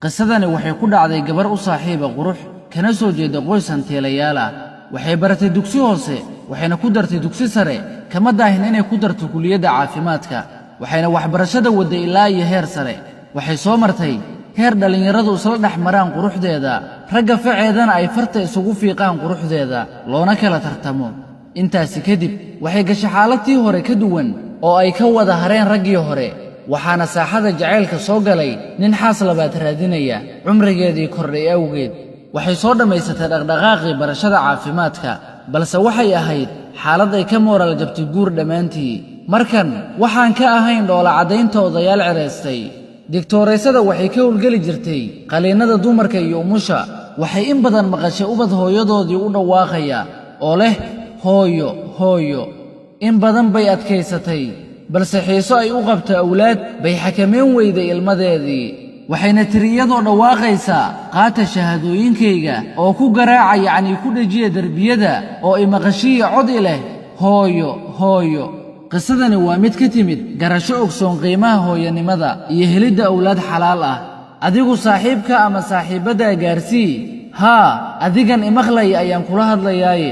qisadani waxay ku dhacday gabar u saaxiiba qurux kana soo jeeda qoys hantiilayaal ah. waxay baratay dugsi hoose waxayna ku dartay dugsi sare kama daahin inay ku darto kuliyadda caafimaadka. waxayna waxbarashada waday ilaa iyo heer sare. waxay soo martay heer dhalinyaradu isla dhex maraan quruxdeeda, ragga faceedana ay farta isugu fiiqaan quruxdeeda loona kala tartamo. intaasi kadib waxay gashay xaaladii hore ka duwan oo ay ka wada hareen raggii hore. waxaana saaxada jacaylka soo galay nin xaas labaad raadinaya cumrigeedii kordhay awgeed. waxay soo dhammaysatay dhaqdhaqaaqii barashada caafimaadka, balse waxay ahayd xaalad ay ka mooral jabtay guur dhammaantii. markan waxaan ka ahayn dhoola caddaynta odayaal cereystay. digtooraysada waxay ka howlgeli jirtay qaliinnada dumarka iyo umusha. waxay in badan maqashay ubad hooyadoodii u dhawaaqaya oo leh hooyo hooyo. in badan bay adkaysatay, balse xiiso ay u qabto awlaad bay xakameyn weyday ilmadeedii. waxayna tiri iyadoo dhawaaqaysaa qaata shahaadooyinkayga oo ku garaaca yacnii ku dhejiya derbiyada oo imaqashiya cod i leh hooyo hooyo. qisadani waa mid ka timid garasho ogsoon qiimaha hooyanimada iyo helidda awlaad xalaal ah. adigu saaxiibka ama saaxiibaddaa gaarsii. haa, adigan imaqlaya ayaan kula hadlayaaye.